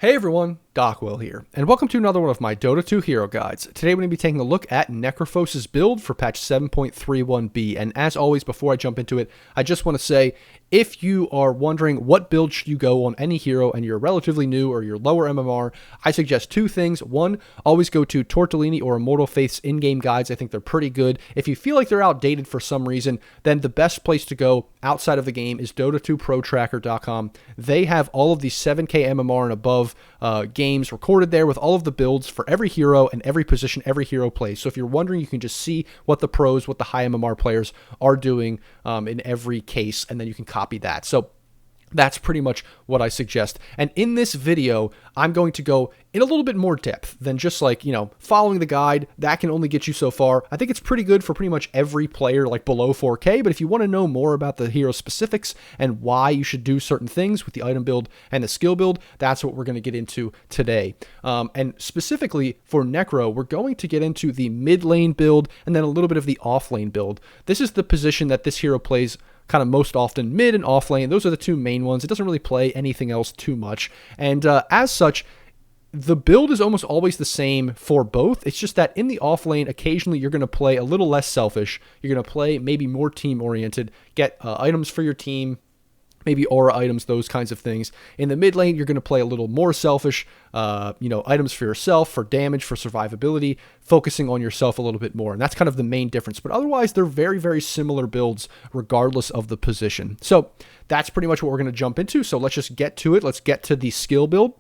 Hey everyone, Dockwell here, and welcome to another one of my Dota 2 hero guides. Today we're going to be taking a look at Necrophos's build for patch 7.31b, and as always, before I jump into it, I just want to say, if you are wondering what build should you go on any hero and you're relatively new or you're lower MMR, I suggest two things. One, always go to Tortellini or Immortal Faith's in-game guides. I think they're pretty good. If you feel like they're outdated for some reason, then the best place to go outside of the game is Dota2ProTracker.com. They have all of the 7k MMR and above games recorded there with all of the builds for every hero and every position every hero plays. So if you're wondering, you can just see what the pros, what the high MMR players are doing in every case, and then you can copy that. So that's pretty much what I suggest. And in this video, I'm going to go in a little bit more depth than just like, following the guide. That can only get you so far. I think it's pretty good for pretty much every player like below 4K, but if you want to know more about the hero specifics and why you should do certain things with the item build and the skill build, that's what we're going to get into today. And specifically for Necro, we're going to get into the mid lane build and then a little bit of the off lane build. This is the position that this hero plays kind of most often, mid and off lane. Those are the two main ones. It doesn't really play anything else too much. And as such, the build is almost always the same for both. It's just that in the off lane, occasionally you're going to play a little less selfish. You're going to play maybe more team oriented, get items for your team, maybe aura items, those kinds of things. In the mid lane, you're going to play a little more selfish, items for yourself, for damage, for survivability, focusing on yourself a little bit more. And that's kind of the main difference. But otherwise, they're very, very similar builds regardless of the position. So that's pretty much what we're going to jump into. So let's just get to it. Let's get to the skill build.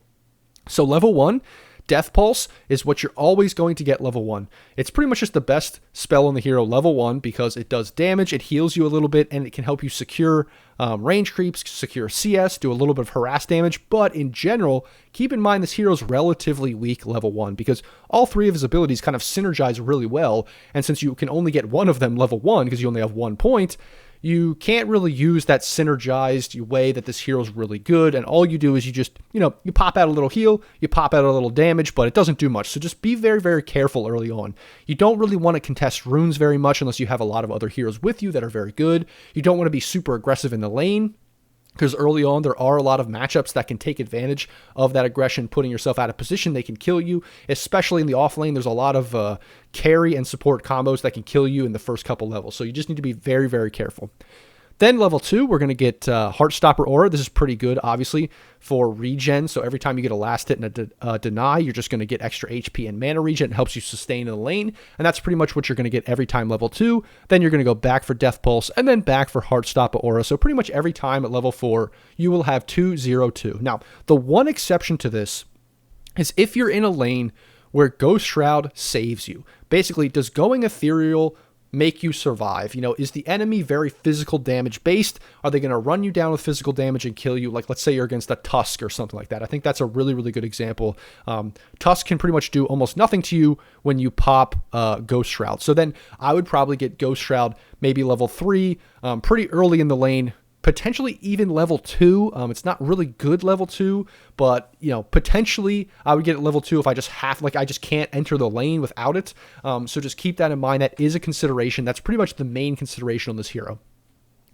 So level 1, Death Pulse is what you're always going to get level 1. It's pretty much just the best spell on the hero level 1 because it does damage, it heals you a little bit, and it can help you secure range creeps, secure CS, do a little bit of harass damage. But in general, keep in mind this hero's relatively weak level 1 because all three of his abilities kind of synergize really well. And since you can only get one of them level 1 because you only have 1 point, you can't really use that synergized way that this hero's really good, and all you do is you just, you pop out a little heal, you pop out a little damage, but it doesn't do much. So just be very, very careful early on. You don't really want to contest runes very much unless you have a lot of other heroes with you that are very good. You don't want to be super aggressive in the lane, because early on, there are a lot of matchups that can take advantage of that aggression, putting yourself out of position. They can kill you, especially in the off lane. There's a lot of carry and support combos that can kill you in the first couple levels. So you just need to be very, very careful. Then level 2, we're going to get Heartstopper Aura. This is pretty good, obviously, for regen. So every time you get a last hit and a deny, you're just going to get extra HP and mana regen. It helps you sustain in the lane. And that's pretty much what you're going to get every time level 2. Then you're going to go back for Death Pulse and then back for Heartstopper Aura. So pretty much every time at level 4, you will have 2-0-2. Now, the one exception to this is if you're in a lane where Ghost Shroud saves you. Basically, does going Ethereal make you survive? Is the enemy very physical damage based? Are they going to run you down with physical damage and kill you? Like, let's say you're against a Tusk or something like that. I think that's a really, really good example. Tusk can pretty much do almost nothing to you when you pop Ghost Shroud. So then I would probably get Ghost Shroud maybe level 3, pretty early in the lane, potentially even level 2. It's not really good level 2, but potentially I would get it level 2 if I just can't enter the lane without it. So just keep that in mind. That is a consideration. That's pretty much the main consideration on this hero.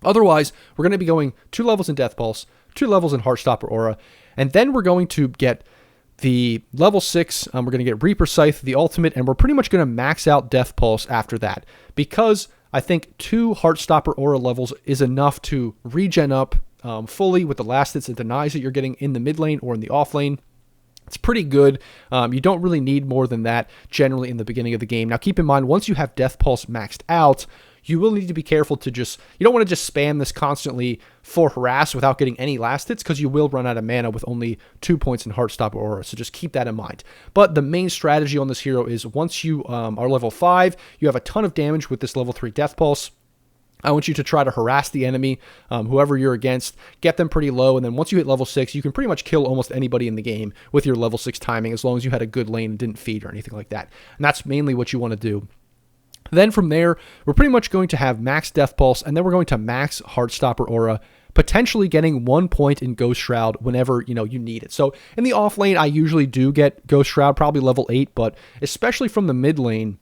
Otherwise, we're going to be going 2 levels in Death Pulse, 2 levels in Heartstopper Aura, and then we're going to get the level 6, we're going to get Reaper Scythe, the ultimate, and we're pretty much going to max out Death Pulse after that because I think 2 Heartstopper Aura levels is enough to regen up fully with the last hits and denies that you're getting in the mid lane or in the off lane. It's pretty good. You don't really need more than that generally in the beginning of the game. Now keep in mind, once you have Death Pulse maxed out, you will need to be careful to you don't want to just spam this constantly for harass without getting any last hits because you will run out of mana with only 2 points in Heartstopper Aura. So just keep that in mind. But the main strategy on this hero is once you are level 5, you have a ton of damage with this level 3 Death Pulse. I want you to try to harass the enemy, whoever you're against, get them pretty low, and then once you hit level 6, you can pretty much kill almost anybody in the game with your level 6 timing as long as you had a good lane and didn't feed or anything like that. And that's mainly what you want to do. Then from there, we're pretty much going to have max Death Pulse, and then we're going to max Heartstopper Aura, potentially getting 1 point in Ghost Shroud whenever, you need it. So in the off lane, I usually do get Ghost Shroud, probably level 8, but especially from the mid lane,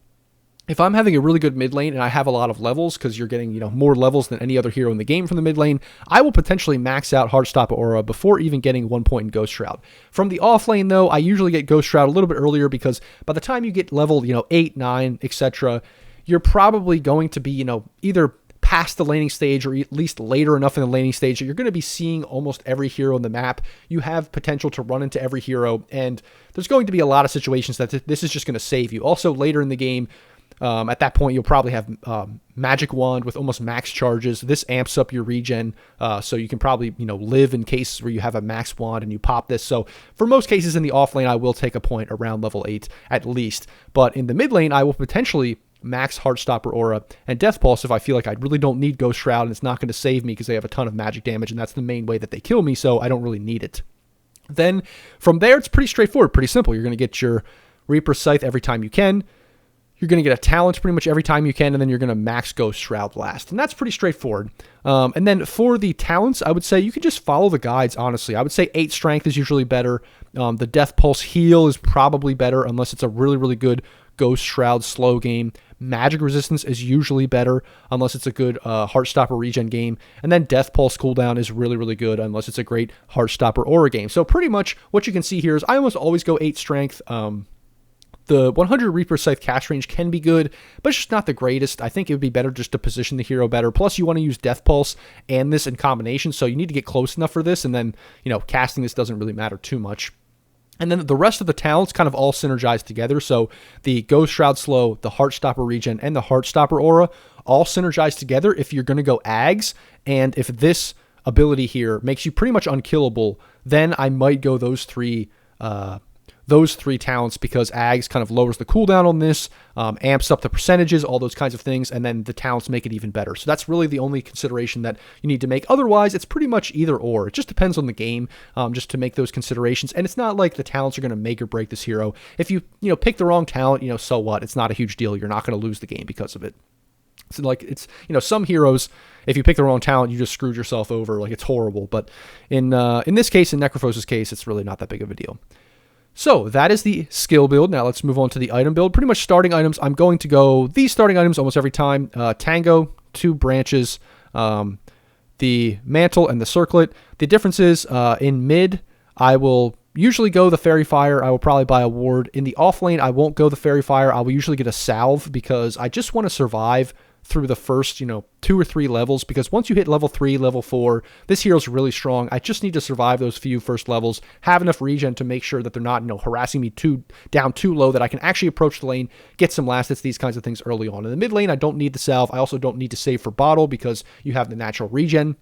if I'm having a really good mid lane and I have a lot of levels, because you're getting, more levels than any other hero in the game from the mid lane, I will potentially max out Heartstopper Aura before even getting 1 point in Ghost Shroud. From the off lane, though, I usually get Ghost Shroud a little bit earlier, because by the time you get level, 8, 9, etc., you're probably going to be, either past the laning stage or at least later enough in the laning stage that you're going to be seeing almost every hero on the map. You have potential to run into every hero, and there's going to be a lot of situations that this is just going to save you. Also, later in the game, at that point, you'll probably have Magic Wand with almost max charges. This amps up your regen, so you can probably live in cases where you have a max wand and you pop this. So for most cases in the off lane, I will take a point around level 8 at least. But in the mid lane, I will potentially max Heartstopper Aura and Death Pulse if I feel like I really don't need Ghost Shroud and it's not going to save me because they have a ton of magic damage, and that's the main way that they kill me, so I don't really need it. Then from there, it's pretty straightforward, pretty simple. You're going to get your Reaper Scythe every time you can. You're going to get a talent pretty much every time you can, and then you're going to max Ghost Shroud last. And that's pretty straightforward. And then for the talents, I would say you can just follow the guides, honestly. I would say 8 strength is usually better. The Death Pulse heal is probably better unless it's a really, really good Ghost Shroud slow game. Magic resistance is usually better unless it's a good Heartstopper regen game. And then Death Pulse cooldown is really, really good unless it's a great Heartstopper Aura game. So pretty much what you can see here is I almost always go 8 strength. The 100 Reaper Scythe cast range can be good, but it's just not the greatest. I think it would be better just to position the hero better. Plus, you want to use Death Pulse and this in combination, so you need to get close enough for this, and then, casting this doesn't really matter too much. And then the rest of the talents kind of all synergize together. So the Ghost Shroud Slow, the Heartstopper Regen, and the Heartstopper Aura all synergize together if you're going to go Ags. And if this ability here makes you pretty much unkillable, then I might go those three talents, because Ags kind of lowers the cooldown on this, amps up the percentages, all those kinds of things, and then the talents make it even better. So that's really the only consideration that you need to make. Otherwise, it's pretty much either or. It just depends on the game, just to make those considerations. And it's not like the talents are going to make or break this hero. If you pick the wrong talent, so what? It's not a huge deal. You're not going to lose the game because of it. So some heroes, if you pick the wrong talent, you just screwed yourself over. Like, it's horrible. But in this case, in Necrophos' case, it's really not that big of a deal. So that is the skill build. Now let's move on to the item build. Pretty much starting items, I'm going to go these starting items almost every time. Tango, 2 branches, the mantle, and the circlet. The difference is in mid, I will usually go the Fairy Fire. I will probably buy a ward. In the off lane, I won't go the Fairy Fire. I will usually get a salve because I just want to survive through the first, 2 or 3 levels, because once you hit level 3, level 4, this hero's really strong. I just need to survive those few first levels, have enough regen to make sure that they're not, harassing me down too low, that I can actually approach the lane, get some last hits, these kinds of things early on. In the mid lane, I don't need the salve. I also don't need to save for bottle because you have the natural regen.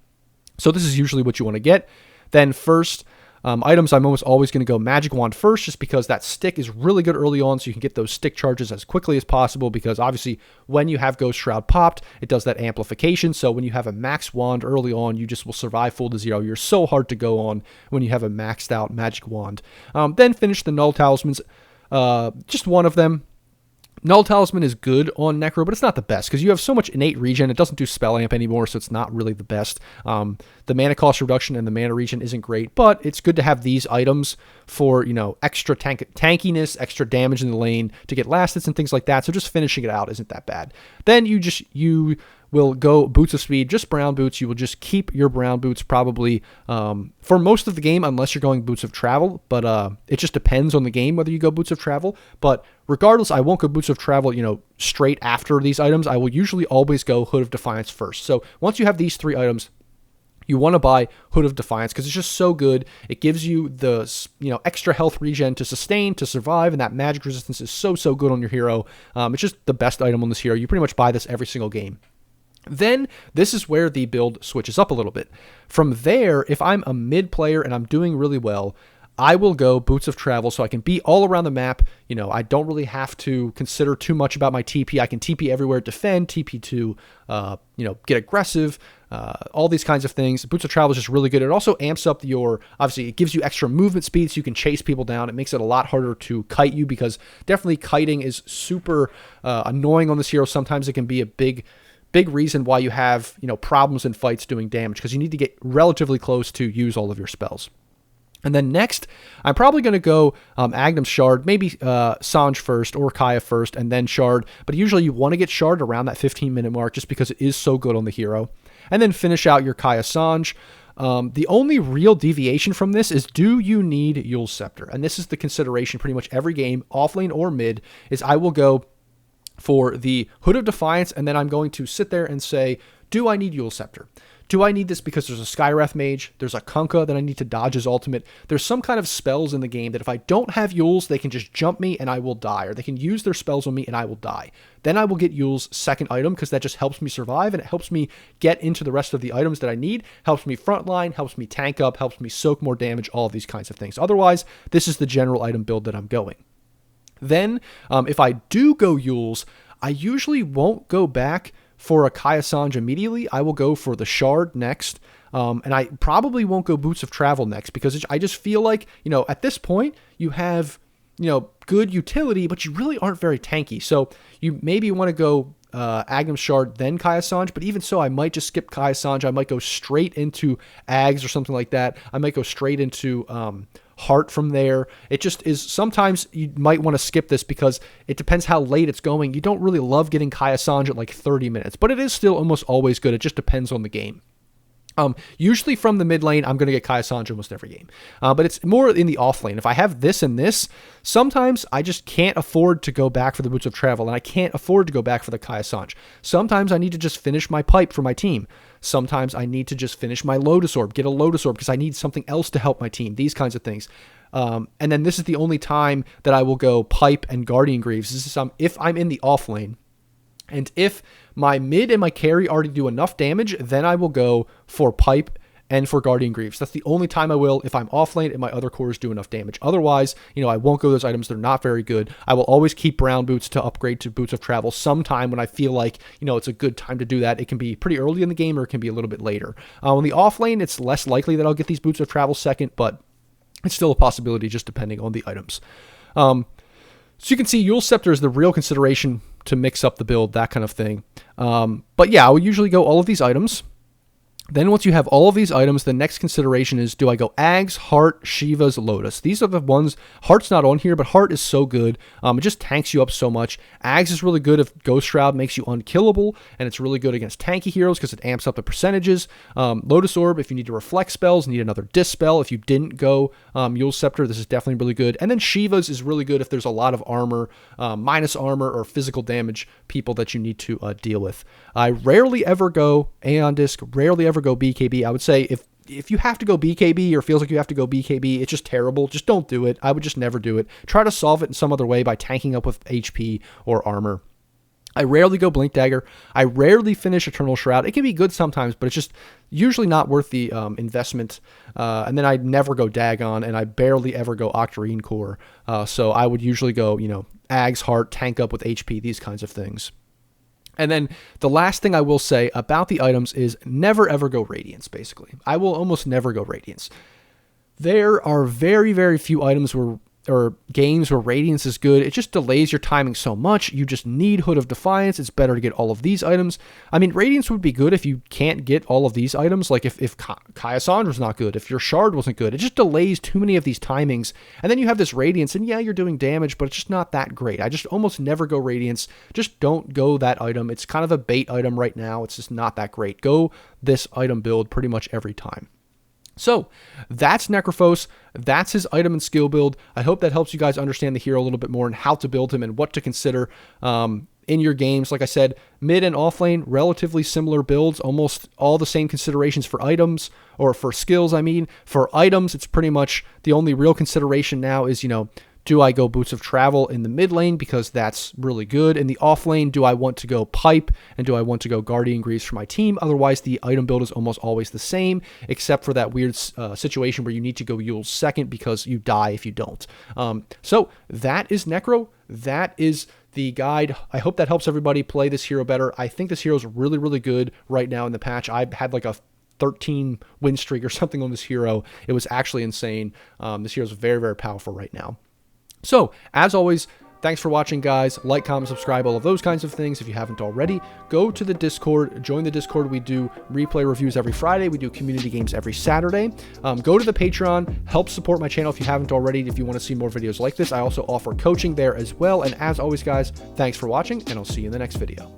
So this is usually what you want to get. Then first, items, I'm almost always going to go Magic Wand first, just because that stick is really good early on, so you can get those stick charges as quickly as possible, because obviously when you have Ghost Shroud popped, it does that amplification, so when you have a max wand early on, you just will survive full to 0. You're so hard to go on when you have a maxed out Magic Wand. Then finish the Null Talismans, just one of them. Null Talisman is good on Necro, but it's not the best because you have so much innate regen. It doesn't do spell amp anymore, so it's not really the best. The mana cost reduction and the mana regen isn't great, but it's good to have these items for, extra tankiness, extra damage in the lane to get last hits and things like that. So just finishing it out isn't that bad. Then you will go Boots of Speed, just brown boots. You will just keep your brown boots probably for most of the game, unless you're going Boots of Travel, but it just depends on the game whether you go Boots of Travel. But regardless, I won't go Boots of Travel, straight after these items. I will usually always go Hood of Defiance first. So once you have these 3 items, you want to buy Hood of Defiance because it's just so good. It gives you the extra health regen to sustain, to survive, and that magic resistance is so good on your hero. It's just the best item on this hero. You pretty much buy this every single game. Then this is where the build switches up a little bit. From there, if I'm a mid player and I'm doing really well, I will go Boots of Travel so I can be all around the map. I don't really have to consider too much about my TP. I can TP everywhere, defend, TP to, get aggressive, all these kinds of things. Boots of Travel is just really good. It also amps up obviously it gives you extra movement speed so you can chase people down. It makes it a lot harder to kite you because definitely kiting is super annoying on this hero. Sometimes it can be a big reason why you have, problems in fights doing damage because you need to get relatively close to use all of your spells. And then next, I'm probably going to go Agnem's Shard, maybe Sange first or Kaya first, and then Shard. But usually you want to get Shard around that 15-minute mark just because it is so good on the hero. And then finish out your Kaya Sange. The only real deviation from this is, do you need Eul's Scepter? And this is the consideration pretty much every game, offlane or mid, is I will go for the Hood of Defiance, and then I'm going to sit there and say, do I need Eul's Scepter? Do I need this because there's a Skywrath Mage, there's a Kunkka that I need to dodge his ultimate, there's some kind of spells in the game that if I don't have Eul's, they can just jump me and I will die, or they can use their spells on me and I will die. Then I will get Eul's second item because that just helps me survive and it helps me get into the rest of the items that I need, helps me frontline, helps me tank up, helps me soak more damage, all of these kinds of things. Otherwise, this is the general item build that I'm going. Then, if I do go Eul's, I usually won't go back for a Kaya Sange immediately. I will go for the Shard next, and I probably won't go Boots of Travel next because I just feel like, at this point, you have, good utility, but you really aren't very tanky. So you maybe want to go Agnem's Shard, then Kaya Sange, but even so, I might just skip Kaya Sange. I might go straight into Ags or something like that. I might go straight into Heart from there. It just is, sometimes you might want to skip this because it depends how late it's going. You don't really love getting Kaya Sange at like 30 minutes, but it is still almost always good. It just depends on the game. Usually from the mid lane, I'm going to get Kaya Sange almost every game. But it's more in the off lane. If I have this and this, sometimes I just can't afford to go back for the Boots of Travel, and I can't afford to go back for the Kaya Sange. Sometimes I need to just finish my pipe for my team. Sometimes I need to just finish my Lotus Orb, get a Lotus Orb because I need something else to help my team, these kinds of things. And then this is the only time that I will go pipe and Guardian Greaves. This is if I'm in the off lane. And if my mid and my carry already do enough damage, then I will go for pipe and for Guardian Greaves. That's the only time I will if I'm off lane and my other cores do enough damage. Otherwise, I won't go those items. They're not very good. I will always keep Brown Boots to upgrade to Boots of Travel sometime when I feel like, it's a good time to do that. It can be pretty early in the game or it can be a little bit later. On the off lane, it's less likely that I'll get these Boots of Travel second, but it's still a possibility just depending on the items. So you can see Eul's Scepter is the real consideration to mix up the build, that kind of thing. But yeah, I will usually go all of these items. Then once you have all of these items, the next consideration is, do I go Ags, Heart, Shiva's, Lotus? These are the ones. Heart's not on here, but Heart is so good. It just tanks you up so much. Ags is really good if Ghost Shroud makes you unkillable, and it's really good against tanky heroes because it amps up the percentages. Lotus Orb, if you need to reflect spells, need another dispel. If you didn't go Eul's Scepter, this is definitely really good. And then Shiva's is really good if there's a lot of armor, minus armor, or physical damage people that you need to deal with. I rarely ever go Aeon Disc, rarely ever go BKB. I would say if you have to go BKB or feels like you have to go BKB, it's just terrible. Just don't do it. I would just never do it. Try to solve it in some other way by tanking up with HP or armor. I rarely go Blink Dagger. I rarely finish Eternal Shroud. It can be good sometimes, but it's just usually not worth the investment. And then I never go Dagon, and I barely ever go Octarine Core. So I would usually go, Ags, Heart, tank up with HP, these kinds of things. And then the last thing I will say about the items is never ever go Radiance, basically. I will almost never go Radiance. There are very, very few items or games where Radiance is good. It just delays your timing so much. You just need Hood of Defiance. It's better to get all of these items. I mean, Radiance would be good if you can't get all of these items. Like if Kaya Sange was not good, if your Shard wasn't good. It just delays too many of these timings. And then you have this Radiance, and yeah, you're doing damage, but it's just not that great. I just almost never go Radiance. Just don't go that item. It's kind of a bait item right now. It's just not that great. Go this item build pretty much every time. So that's Necrophos. That's his item and skill build. I hope that helps you guys understand the hero a little bit more and how to build him and what to consider in your games. Like I said, mid and off lane, relatively similar builds, almost all the same considerations for items, or for skills, I mean. For items, it's pretty much the only real consideration now is, do I go Boots of Travel in the mid lane because that's really good? In the off lane, do I want to go Pipe and do I want to go Guardian Greaves for my team? Otherwise, the item build is almost always the same, except for that weird situation where you need to go Eul's second because you die if you don't. So that is Necro. That is the guide. I hope that helps everybody play this hero better. I think this hero is really, really good right now in the patch. I had like a 13 win streak or something on this hero. It was actually insane. This hero is very, very powerful right now. So, as always, Thanks for watching, guys. Like, comment, subscribe, all of those kinds of things. If you haven't already, go to the Discord, join the Discord. We do replay reviews every Friday. We do community games every Saturday. Go to the Patreon, help support my channel if you haven't already. If you want to see more videos like this, I also offer coaching there as well. And as always, guys, thanks for watching, and I'll see you in the next video.